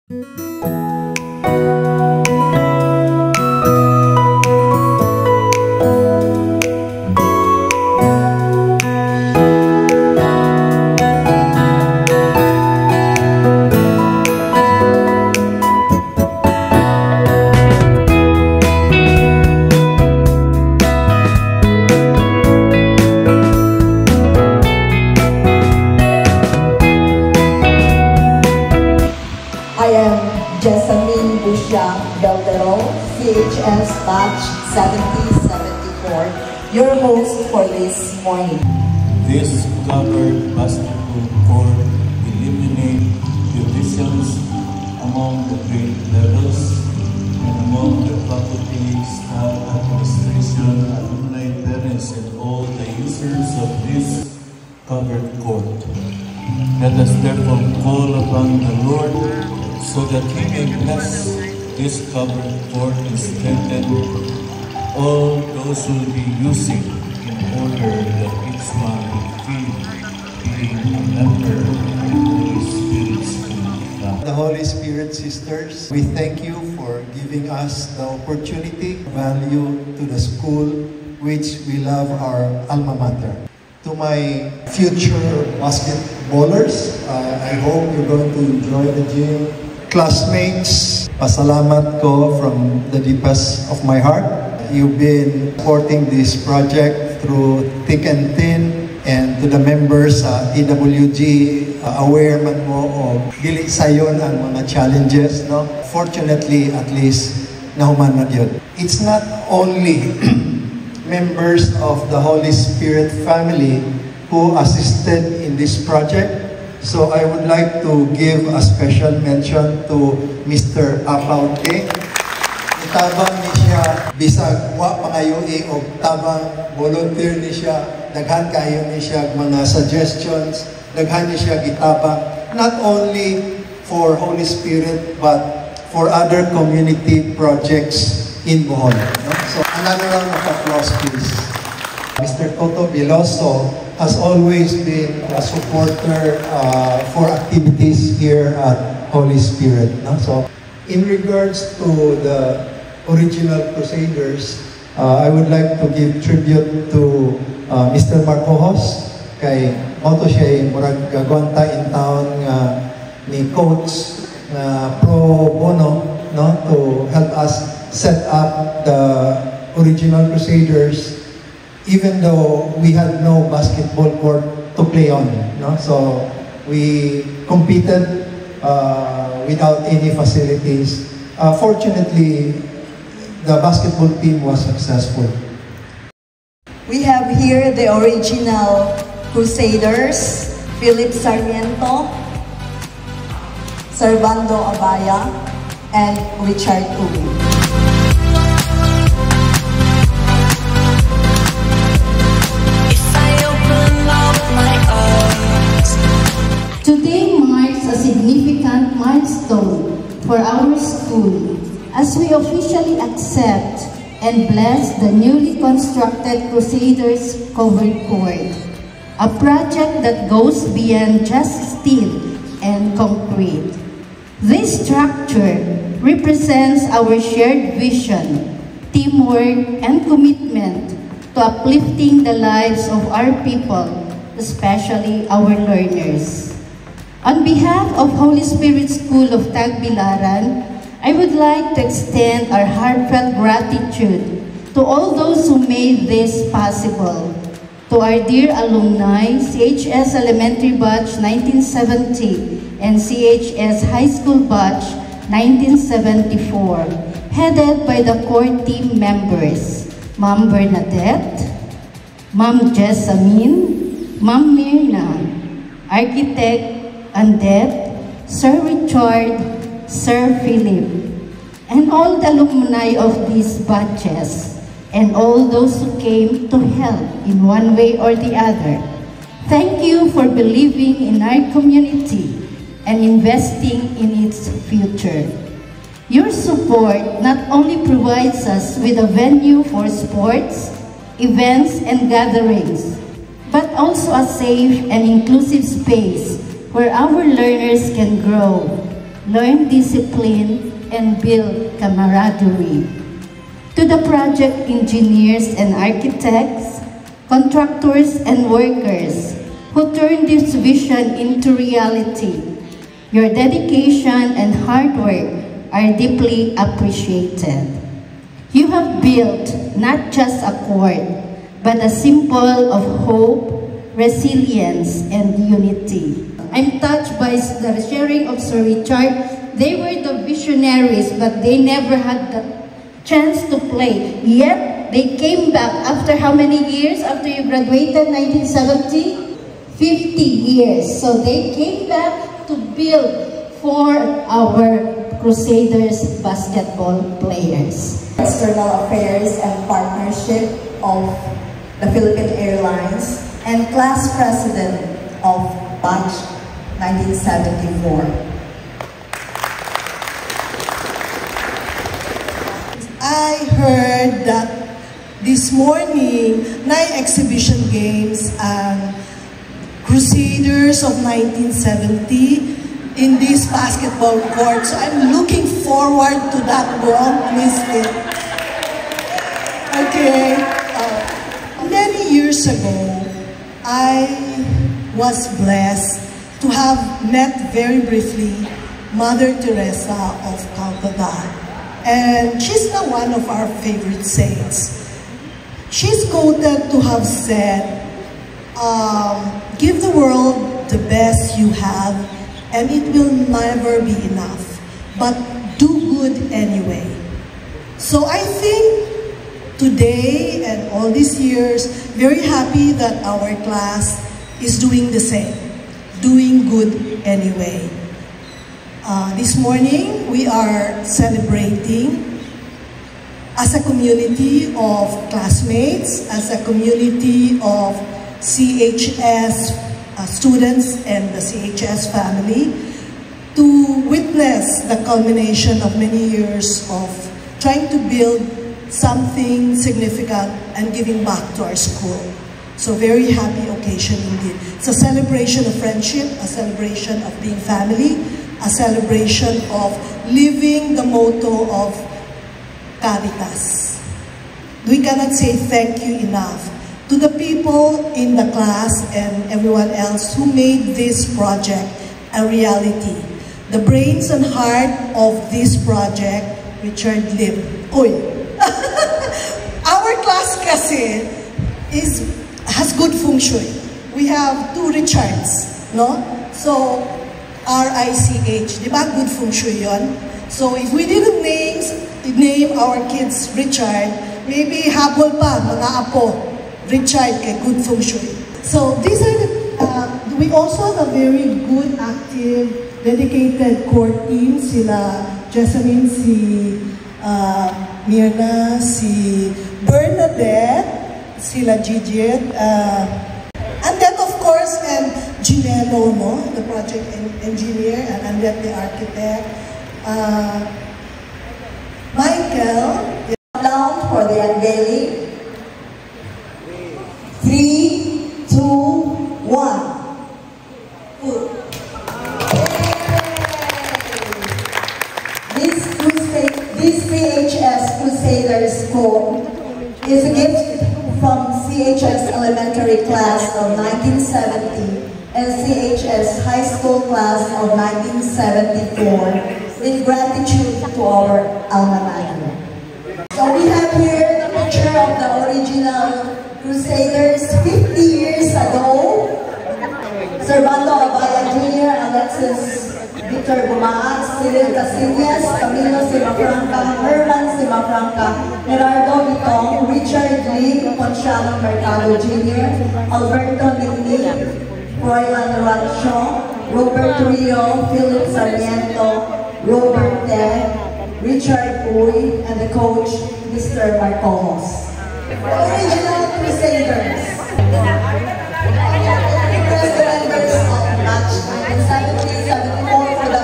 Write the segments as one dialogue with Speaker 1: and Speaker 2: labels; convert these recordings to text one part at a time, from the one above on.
Speaker 1: I am Jessamine Busha Beltero, CHS Batch 7074, your host for this morning.
Speaker 2: This covered basketball court eliminate divisions among the grade levels and among the faculty, staff, administration, alumni, parents, and all the users of this covered court. Let us therefore call upon the Lord so that He may bless this covered court and strengthen all those who will be using in order that each one will feel being a member of the Holy Spirit's family.
Speaker 3: The Holy Spirit sisters, we thank you for giving us the opportunity, value to the school which we love, our alma mater. To my future basketballers, I hope you're going to enjoy the gym. Classmates, pasalamat ko from the deepest of my heart. You've been supporting this project through thick and thin, and to the members sa EWG, aware man mo o dili sayon ang mga challenges, no? Fortunately, at least nahuman na yun. It's not only members of the Holy Spirit family who assisted in this project. So I would like to give a special mention to Mr. Apaute. Itabang ni siya, bisag wa pangayoi o tabang volunteer ni siya, daghan kayo ni siya mga suggestions, daghan ni siya gitabang, not only for Holy Spirit but for other community projects in Bohol. No? So another round of applause, please. Mr. Toto Biloso has always been a supporter for activities here at Holy Spirit. No? So, in regards to the original Crusaders, I would like to give tribute to Mr. Marcos, kay moto siya yung murag gagwanta in town ni Coach na pro bono, no, to help us set up the original Crusaders, even though we had no basketball court to play on, no? So we competed without any facilities. Fortunately, the basketball team was successful.
Speaker 1: We have here the original Crusaders, Philip Sarmiento, Servando Abaya, and Richard Ubi.
Speaker 4: Today marks a significant milestone for our school as we officially accept and bless the newly constructed Crusaders Covered Court, a project that goes beyond just steel and concrete. This structure represents our shared vision, teamwork, and commitment to uplifting the lives of our people, especially our learners. On behalf of Holy Spirit School of Tagbilaran, I would like to extend our heartfelt gratitude to all those who made this possible. To our dear alumni, CHS Elementary Batch 1970 and CHS High School Batch 1974, headed by the core team members, Ma'am Bernadette, Ma'am Jessamine, Ma'am Mirna, Architect Andet, Sir Richard, Sir Philip, and all the alumni of these batches, and all those who came to help in one way or the other. Thank you for believing in our community and investing in its future. Your support not only provides us with a venue for sports, events, and gatherings, but also a safe and inclusive space where our learners can grow, learn discipline, and build camaraderie. To the project engineers and architects, contractors and workers who turned this vision into reality, your dedication and hard work are deeply appreciated. You have built not just a court, but a symbol of hope, resilience, and unity. I'm touched by the sharing of Sir Richard. They were the visionaries, but they never had the chance to play. Yet, they came back after how many years after you graduated, 1970? 50 years. So they came back to build for our Crusaders basketball players.
Speaker 1: External Affairs and Partnership of the Philippine Airlines and Class President of Batch 1974.
Speaker 5: I heard that this morning, 9 exhibition games and Crusaders of 1970 in this basketball court. So I'm looking forward to that. Don't miss it. Okay. Many years ago, I was blessed to have met very briefly Mother Teresa of Calcutta. And she's now one of our favorite saints. She's quoted to have said, give the world the best you have, and it will never be enough. But do good anyway. So I think today and all these years, very happy that our class is doing the same, doing good anyway. This morning, we are celebrating as a community of classmates, as a community of CHS students and the CHS family, to witness the culmination of many years of trying to build something significant and giving back to our school. So very happy occasion indeed. It's a celebration of friendship, a celebration of being family, a celebration of living the motto of Caritas. We cannot say thank you enough to the people in the class and everyone else who made this project a reality. The brains and heart of this project, Richard Lim. Oy! Our class kasi has good feng shui. We have 2 Richards, no? So, R-I-C-H, di ba? Good feng shui yun. So if we didn't name our kids Richard, maybe habol pa, mga apo, Richard kay good feng shui. So these are we also have a very good, active, dedicated core team. Sila Jessamine, si Mirna, si Bernadette, sila Gigit, and then of course, and Ginelo, no, the project engineer, and Annette, the architect. Michael
Speaker 1: is down for the unveiling. 3, 2, 1. This CHS Crusaders School is a gift from CHS Elementary Class of 1970 and CHS High School Class of 1974 in gratitude to our alma mater. So we have here the picture of the original Crusaders 50 years ago. Servando Abaya Jr., Alexis Victor Bumaas, Cyril Casillas, Camilo Simafranca, Herman Simafranca, Gerardo Vitong, Richard Lee, Ponciano Mercado Jr., Alberto Nini, Roylan Rancho, Robert Rio, Philip Sarmiento, Robert Te, Richard Uy, and the coach, Mr. Marcos. Original Crusaders. President members of match 1970-74 for the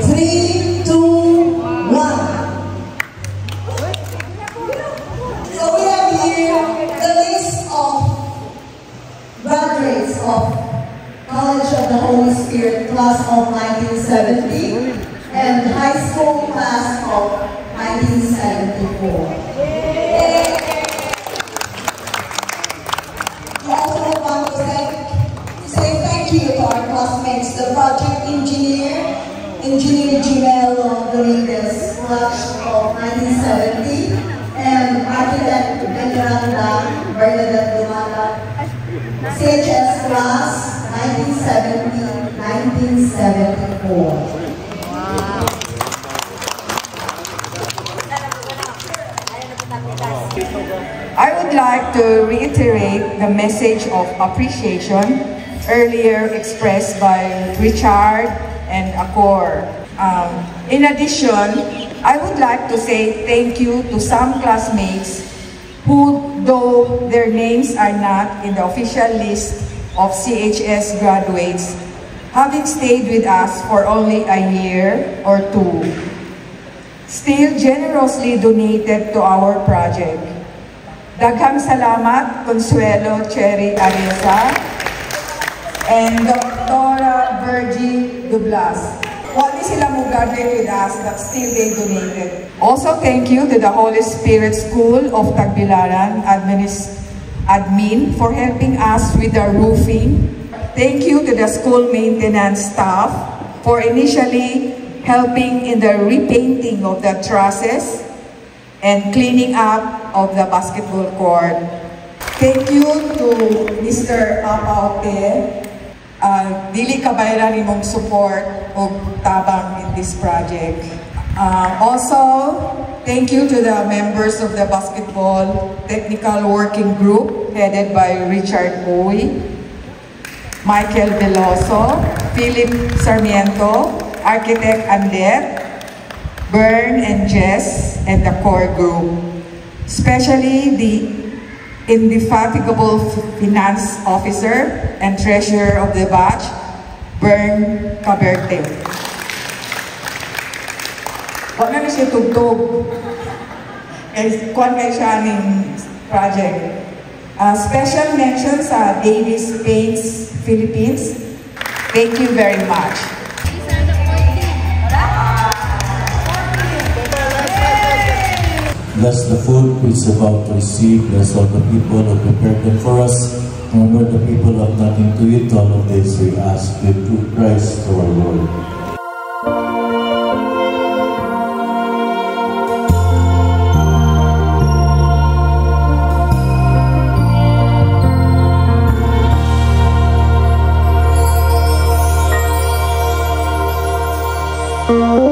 Speaker 1: 3, 2, 1. So we have here the list of graduates College of the Holy Spirit class of 1970 and high school class of 1974. We also want to say thank you to our classmates, the project engineer, Engineer Gimelo Dominguez, class of 1970, and architect Veneranda Bernadette Dumala, CHS class 1970-1974.
Speaker 6: I would like to reiterate the message of appreciation earlier expressed by Richard and Akor. In addition, I would like to say thank you to some classmates who, though their names are not in the official list of CHS graduates, having stayed with us for only a year or two, still generously donated to our project. Daghang salamat, Consuelo Cherry Areza and Dr. Virgie Dublas. Wali sila mo graduate with us, but still they donated. Also, thank you to the Holy Spirit School of Tagbilaran admin for helping us with the roofing. Thank you to the school maintenance staff for initially helping in the repainting of the trusses and cleaning up of the basketball court. Thank you to Mr. Apaute. Dili kabayran imong support o tabang in this project. Also, thank you to the members of the Basketball Technical Working Group headed by Richard Uy, Michael Veloso, Philip Sarmiento, Architect Andet, Bern and Jess, and the core group. Especially the indefatigable finance officer and treasurer of the batch, Bern Caberte. Wala na siya tugtog. Kuwan kayo siya ng project. Special mention sa Davis Paints Philippines. Thank you very much.
Speaker 2: Bless the food which is about to receive. Bless all the people who prepared them for us. And where the people have nothing to eat, all of this we ask you through Christ our Lord.
Speaker 1: Thank you.